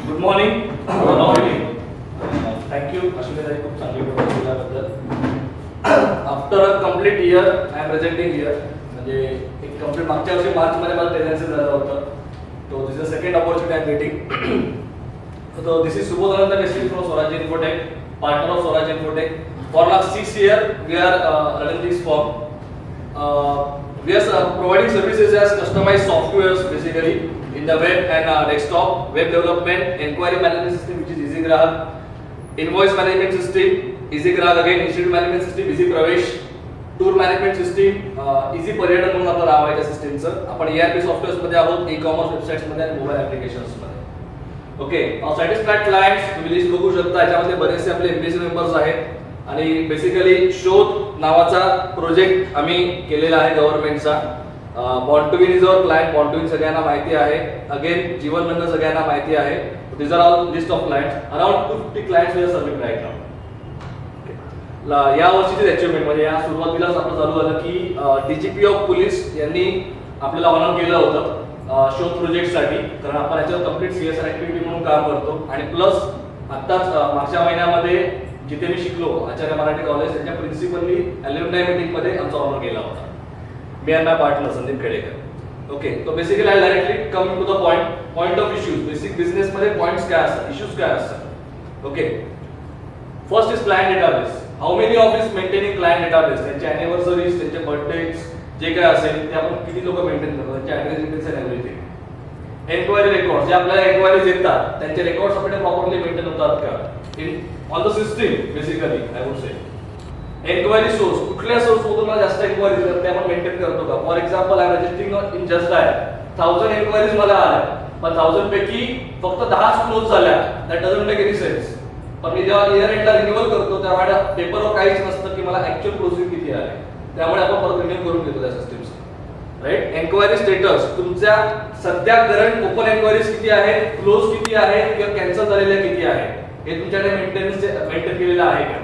Good morning. Good morning. Thank you अश्विनीताई, खूप चांगली प्रपोज केल्याबद्दल. After a complete year I am presenting here. म्हणजे एक कंप्लीट मागच्या वर्षी मार्चमध्ये मला टेलेन्सी झालं होतं. So this is the second opportunity I am getting. So this is Subodh Ananta Kesari from Swaraj Infotech, partner of Swaraj Infotech. For last 6 years, we are running this firm. We are providing services as customized softwares basically in the web and desktop, web development, inquiry management system which is Easy Grahak, invoice management system, Easy Grahak again, institute management system, Easy Pravesh, tour management system, Easy पर्यटन म्हणून आपलं नाव आहे त्या सिस्टीमचं. आपण ERP softwares मध्ये आहोत, e-commerce websites मध्ये आणि मोबाईल ऍप्लिकेशन्स मध्ये. ओके, सॅटिस्फाईड क्लायंट्स तुम्ही लिस्ट बघू शकता. याच्यामध्ये बरेचसे आपले एम्प्लॉईज मेंबर्स आहेत आणि बेसिकली शोध नावाचा प्रोजेक्ट आम्ही केलेला आहे गव्हर्नमेंटचा. Born to win is our client. Born to win सगळ्यांना माहिती आहे. अगेन जीवन रंग सगळ्यांना माहिती आहे. This are all list of clients. Around 250 clients we are serving right now. या वर्षीची अचिव्हमेंट म्हणजे या सुरुवातीलाच आपलं चालू झालं की DGP ऑफ पोलीस यांनी आपल्याला ऑनर केलं होतं शोध प्रोजेक्टसाठी. कारण आपण याच्यावर कंप्लीट CSR ऍक्टिव्हिटी म्हणून काम करतो. आणि प्लस आत्ताच मागच्या महिन्यामध्ये जिथे मी शिकलो आचार्य मराठी कॉलेज त्यांच्या प्रिन्सिपलनी ॲल्युमनाय मीटिंगमध्ये आमचा ऑनर केला होता. मी and my partner Sandeep Khedekar. Okay, so basically I directly come to the point of issues. Basic बिझनेसमध्ये पॉइंट्स काय असतात, इश्यूज काय असतात. Okay, first is client database. How many of is maintaining client database. त्यांचे अॅनिव्हर्सरीज, त्यांचे बर्थडेज जे काय असेल ते आपण किती लोक मेंटेन करतो, त्यांचे address details and everything. Enquiry record, जे आपल्याला एन्क्वायरीज येतात त्यांचे रेकॉर्ड्स आपले प्रॉपरली मेंटेन होतात का in on the system basically I would say. Enquiry source, कुठल्या सोर्स मधून मला जास्त एन्क्वायरीज येतात ते आपण मेंटेन करतो का. For example I am registering in Justdial 1000 enquiries मला आल्या, पण 1000 पैकी फक्त 10च क्लोज झाल्या. That doesn't make any sense. पण मी जेव्हा इयर एंडला रिन्युअल करतो तेव्हा माझ्या पेपरवर काहीच नसतं की मला ऍक्च्युअल क्लोजिंग किती आहे. त्यामुळे आपण परत रिन्यू करून घेतो त्या सिस्टीमचं. राईट, एन्क्वायरी स्टेटस, तुमच्या सध्या करंट ओपन एन्क्वायरीज किती आहेत, क्लोज किती आहेत किंवा कॅन्सल झालेल्या किती आहेत, हे तुमच्याकडे मेंटेन केलेलं आहे का.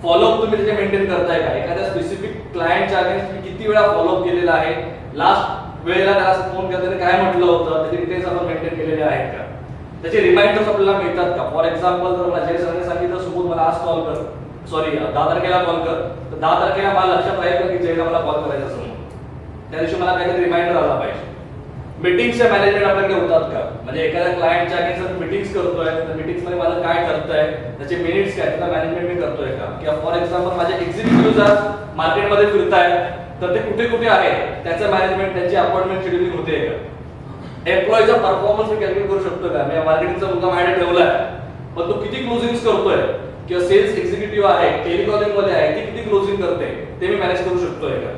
फॉलोअप तुम्ही त्याचे मेंटेन करताय का. एखाद्या स्पेसिफिक क्लायंटच्या अगेन्स्ट तुम्ही किती वेळा फॉलोअप केलेला आहे, लास्ट वेळेला त्याला फोन करताना काय म्हटलं होतं, त्याचे डिटेल्स आपण मेंटेन केलेले आहेत का. त्याचे रिमाइंडर्स आपल्याला मिळतात का. फॉर एक्झाम्पल जर मला जय सरांनी सांगितलं सुबोध मला आज कॉल कर, सॉरी 10 तारखेला कॉल कर, तर 10 तारखेला मला लक्षात राहील की जयला मला कॉल करायचा समोर. त्या दिवशी मला काहीतरी रिमाइंडर आला पाहिजे. मीटिंगच्या मॅनेजमेंट आपल्याकडे होतात का. म्हणजे एखाद्या क्लायंटच्या अगेन्स्ट मीटिंग्स करतोय तर मीटिंग्स मध्ये मला काय करतंय, त्याचे मिनिट्स काय, त्याचा मॅनेजमेंट मी करतोय का. किंवा फॉर एक्झाम्पल माझे एक्झिक्युटिव्ह जर मार्केटमध्ये फिरताय तर ते कुठे कुठे आहेत त्याचं मॅनेजमेंट, त्यांची अपॉइंटमेंट शेड्यूलिंग होते का. एम्प्लॉईचा परफॉर्मन्स मी कॅल्क्युलेट करू शकतो का. मी मार्केटिंगचा मुद्दा माझ्याकडे ठेवलाय पण तो किती क्लोजिंग्स करतोय, किंवा सेल्स एक्झिक्युटिव्ह आहे टेलिकॉलिंग मध्ये आहे ती किती क्लोजिंग करते ते मी मॅनेज करू शकतोय का.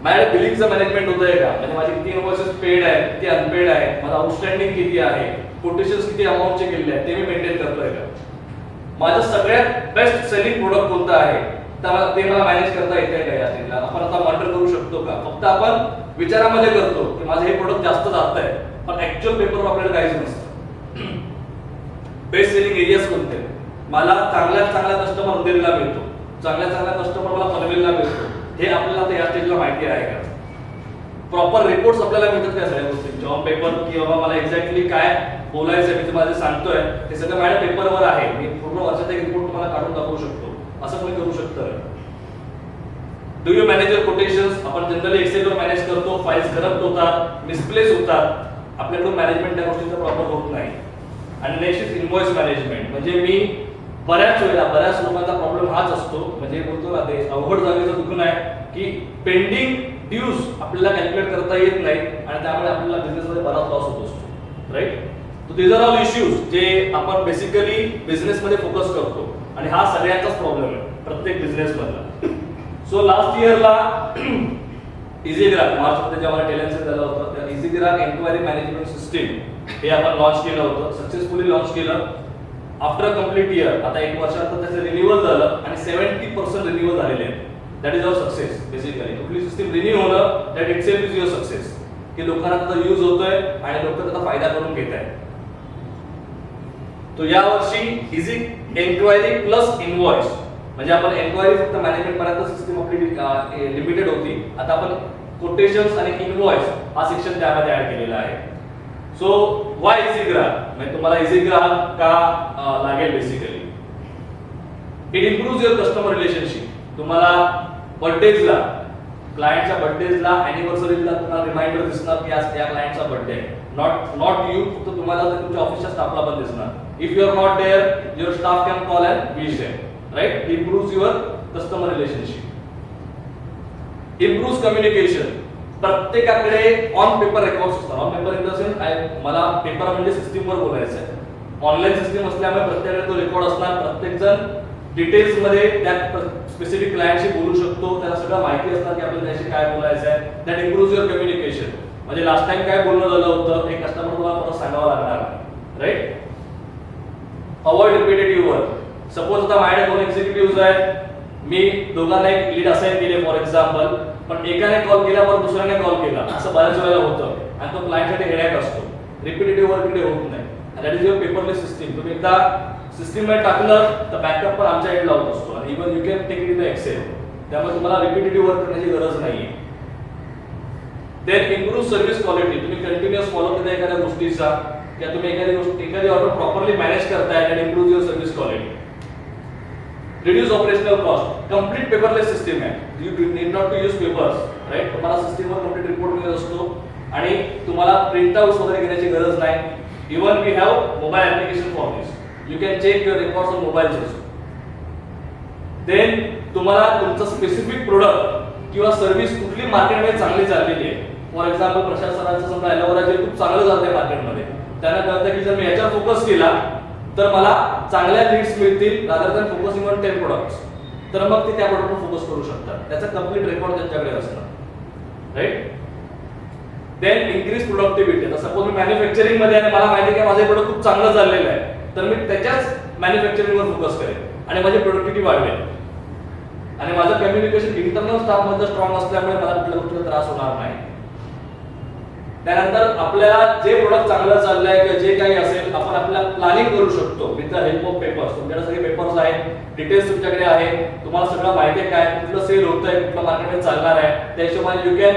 माझ्याकडे बिलिंगचं मॅनेजमेंट होतंय का. म्हणजे माझे किती इनवॉइसेस पेड आहेत, किती अनपेड आहेत, माझा आउटस्टँडिंग किती आहे, कोटेशन्स किती अमाऊंटचे केलेले आहेत ते मी मेंटेन करतोय का. माझं सगळ्यात बेस्ट सेलिंग प्रोडक्ट कोणतं आहे तर ते मला मॅनेज करता येते का. या स्टेजला आपण आता मॉनिटर करू शकतो का. फक्त आपण विचारामध्ये करतो की माझं हे प्रोडक्ट जास्त जात आहे, पण ऍक्च्युअल पेपरवर आपल्याला काहीच नसतं. बेस्ट सेलिंग एरियाज कोणते, मला चांगल्यात चांगला कस्टमर उदेरीला मिळतो, चांगल्या कस्टमर मला पनवेलला मिळतो, हे आपल्याला आता या स्टेजला माहिती आहे का. प्रॉपर रिपोर्ट्स आपल्याला मिळतात त्या सगळ्या गोष्टी ऑन पेपर, की बाबा मला एक्झॅक्टली काय बोलायचं मी तुम्हाला सांगतोय ते सगळं माझ्या पेपरवर आहे. मी पूर्ण वर्षाचा एक रिपोर्ट तुम्हाला काढून दाखवू शकतो. असं कोणी करू शकतं. Do you manage your quotations. आपण जनरली एक्सेलवर मॅनेज करतो, फाईल्स करप्ट होतात, मिसप्लेस होतात, आपल्याकडून मॅनेजमेंट त्या गोष्टीचं प्रॉपर होत नाही. आणि नेक्स्ट इज इनवॉइस मॅनेजमेंट. म्हणजे मी बऱ्याच लोकांचा प्रॉब्लेम हाच असतो, म्हणजे बोलतो ना ते अवघड जागेचं दुखणं आहे की पेंडिंग ड्यूज आपल्याला कॅल्क्युलेट करता येत नाही आणि त्यामुळे आपल्याला बिझनेसमध्ये बराच लॉस होत असतो. Right, so these are all issues जे आपण बेसिकली बिझनेसमध्ये फोकस करतो आणि हा सगळ्यांचाच प्रॉब्लेम आहे प्रत्येक बिझनेसमधला. सो लास्ट इयरला इझी ग्राहक मार्चमध्ये जेव्हा टेलेन्सी झालं होतं त्या इझी ग्राहक एन्क्वायरी मॅनेजमेंट सिस्टीम हे आपण लॉन्च केलं होतं, सक्सेसफुली लॉन्च केलं. आफ्टर कंप्लीट इयर आता एक वर्षानंतर त्याचं रिन्युअल झालं आणि 70% रिन्युअल झालेले आहे. That is our success. Basically कुठली सिस्टीम रिन्यू होणं that itself is your success, की लोकांना त्याचा यूज होतोय आणि लोक त्याचा फायदा करून घेत आहेत. तो या वर्षी इझी एन्क्वायरी प्लस इनवॉइस म्हणजे आपण एन्क्वायरी फक्त मॅनेजमेंट पर्यंत सिस्टीम आपली लिमिटेड होती, आता आपण कोटेशन्स आणि इनवॉइस हा सेक्शन त्यामध्ये ऍड केलेला आहे. सो वाय इझी ग्राहक, म्हणजे तुम्हाला इझी ग्राहक का लागेल basically. It improves your customer relationship. तुम्हाला बर्थडेजला, क्लायंटच्या बर्थडेजला, अॅनिव्हर्सरीला तुम्हाला रिमाइंडर दिसणार की आज त्या क्लायंटचा बर्थडे आहे. नॉट यू, फक्त तुम्हाला तुमच्या ऑफिसच्या स्टाफला पण दिसणार. If you are not there, your staff can call and wish them, right. Improves your customer relationship. Improves communication. प्रत्येकाकडे ऑन पेपर रेकॉर्ड्स असतात. On paper in the sense, मला पेपर म्हणजे सिस्टीमवर बोलायचं आहे. ऑनलाईन सिस्टीम असल्यामुळे प्रत्येकाकडे तो रेकॉर्ड असणार. प्रत्येक जण डिटेल्स मध्ये त्या स्पेसिफिक क्लायंटशी बोलू शकतो. त्याला सगळं माहिती असणार की आपल्याला त्याशी काय बोलायचं आहे. That improves your communication. म्हणजे लास्ट टाइम काय बोलणं झालं होतं हे कस्टमर तुम्हाला परत सांगावं लागणार, right. Avoid repetitive work. Suppose आता माझ्याकडे दोन एक्झिक्युटिव्ह आहेत, मी दोघांना एक लीड असाइन केले फॉर एक्झाम्पल, पण एकाने कॉल केला पण दुसऱ्याने कॉल केला, असं बऱ्याच वेळेला होतं आणि तो क्लायंटसाठी हेडॅक असतो. रिपीटेटिव्ह वर्क इकडे होत नाही. That is your paperless system. तुम्ही एकदा सिस्टीम मध्ये टाकलं तर बॅकअप पण आमच्या एंडला होत असतो. आणि even you can take it in Excel. त्यामुळे तुम्हाला रिपीटेटिव्ह वर्क करण्याची गरज नाहीये. Then improve service quality. तुम्ही कंटिन्युअस फॉलो करता एखाद्या गोष्टीचा, किंवा तुम्ही एखादी ऑर्डर प्रॉपरली मॅनेज करताय, that improve your service quality. Reduce operational cost. Complete paperless system आहे. You need not to use papers, right. तुम्हाला सिस्टीमवर कंप्लीट रिपोर्ट मिळत असतो आणि तुम्हाला प्रिंट आउट्स वगैरे घेण्याची गरज नाही. Even we have mobile application for this. You can check your records on mobile also. Then तुम्हाला तुमचं स्पेसिफिक प्रोडक्ट किंवा सर्व्हिस कुठली मार्केटमध्ये चांगली चाललेली आहे. फॉर एक्झाम्पल प्रशासनाचं समजा एलोवेरा जेल खूप चांगलं चालतंय मार्केटमध्ये, त्यांना कळतं की जर मी याच्यावर फोकस केला तर मला चांगल्या लीड्स मिळतील rather than focusing on 10 products. तर मग ते त्या प्रोडक्टवर फोकस करू शकतात. त्याचा कंप्लीट रेकॉर्ड त्यांच्याकडे असणार, राईट. Then increase productivity. आता सपोज मी मॅन्युफॅक्चरिंग मध्ये आहे, मला माहिती आहे की माझे प्रोडक्ट खूप चांगलं चाललेलं आहे, तर मी त्याच्याच मॅन्युफॅक्चरिंगवर फोकस करेन आणि माझी प्रोडक्टिव्हिटी वाढवेल. आणि माझं कम्युनिकेशन इंटरनल स्टाफ मध्ये स्ट्रॉंग असल्यामुळे मला कुठल्या गोष्टीचा त्रास होणार नाही. त्यानंतर आपल्याला जे प्रोडक्ट चांगलं चाललंय किंवा जे काही असेल आपण आपल्याला प्लॅनिंग करू शकतो with the help of papers. तुमच्याकडे सगळे पेपर्स आहेत, डिटेल्स तुमच्याकडे आहे, तुम्हाला सगळं माहिती आहे काय कुठलं सेल होतंय, कुठलं मार्केटमध्ये चालणार आहे. त्या हिशोबाने you can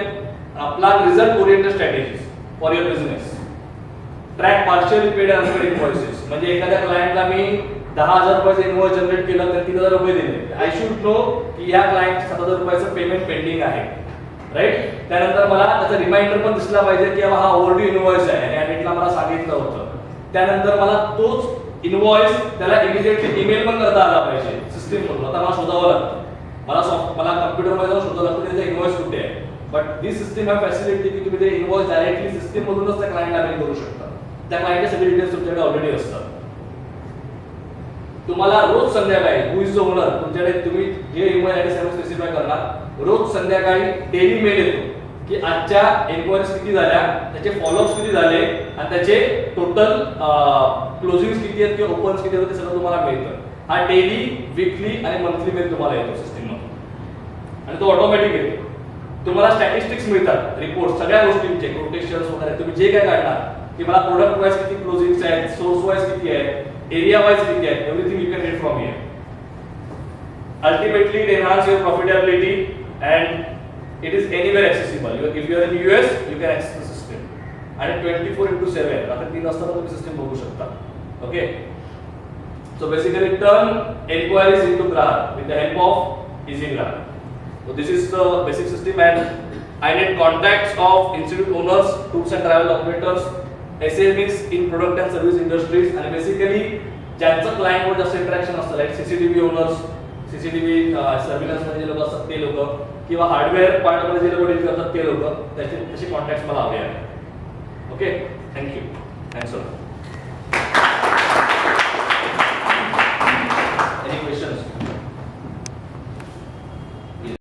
plan result oriented strategies for your business. Track partially paid and unpaid invoices. म्हणजे एखाद्या क्लायंटला मी 10,000 रुपयाचं इनव्हॉइस जनरेट केलं तर 3,000 रुपये दिले. आय शुड नो की या क्लायंटचं 7,000 रुपयाचं पेमेंट पेंडिंग आहे, राईट. त्यानंतर मला त्याचा रिमाइंडर पण दिसला पाहिजे की हा ओव्हरड्यू इनव्हॉइस आहे आणि ॲडिटला मला सांगितलं होतं. त्यानंतर मला तोच इनव्हॉइस त्याला इमिडिएटली ईमेल पण करता आला पाहिजे सिस्टीममधून. आता मला शोधावं लागतं, मला कम्प्युटरमध्ये जाऊन शोधावं लागतं त्याचा इनव्हॉइस कुठे आहे. But this system have facility की तुम्ही ते इनव्हॉइस डायरेक्टली सिस्टीममधूनच त्या क्लायंटला मेल करू शकता. त्या क्लायंटचे सगळे डिटेल्स तुमच्याकडे ऑलरेडी असतात. तुम्हाला रोज संध्याकाळी हु इज द ओनर, तुमच्याकडे तुम्ही जे ईमेल आयडी सर्व स्पेसिफाय करणार, रोज संध्याकाळी डेली मेल येतो की आजच्या एन्क्वायरीज किती झाल्या, त्याचे फॉलोअप्स किती झाले आणि त्याचे टोटल क्लोजिंग्स किती आहेत किंवा ओपन्स किती आहेत ते सगळं तुम्हाला मिळतं. हा डेली, वीकली आणि मंथली मेल तुम्हाला येतो सिस्टीममधून आणि तो ऑटोमॅटिक येतो. तुम्हाला स्टॅटिस्टिक्स मिळतात, रिपोर्ट सगळ्या गोष्टींचे, कोटेशन्स वगैरे तुम्ही जे काय काढणार की मला प्रोडक्ट वाईज किती क्लोजिंग्स आहेत, सोर्स वाईज किती आहेत, एरिया वाईज किती आहेत, everything you can read from here. Ultimately, it enhances your profitability and it is anywhere accessible. If you are in US, you can access the system. And 24/7, आता 3 वाजता तुम्ही system बघू शकता. Okay. So basically, turn enquiries into graph with the help of Easy Graph. So this is the basic system, and I need contacts of institute owners, tours and travel operators, SMEs in product and service industries, and basically ज्यांचं क्लायंटवर जास्त interaction असतं, like CCTV owners, CCTV surveillance मध्ये जे लोक असतात ते लोक, किंवा हार्डवेअर पार्ट मध्ये जे लोक डील करतात ते लोक, तसे कॉन्टॅक्ट मला हवे आहेत. Okay, thank you. Thanks a lot.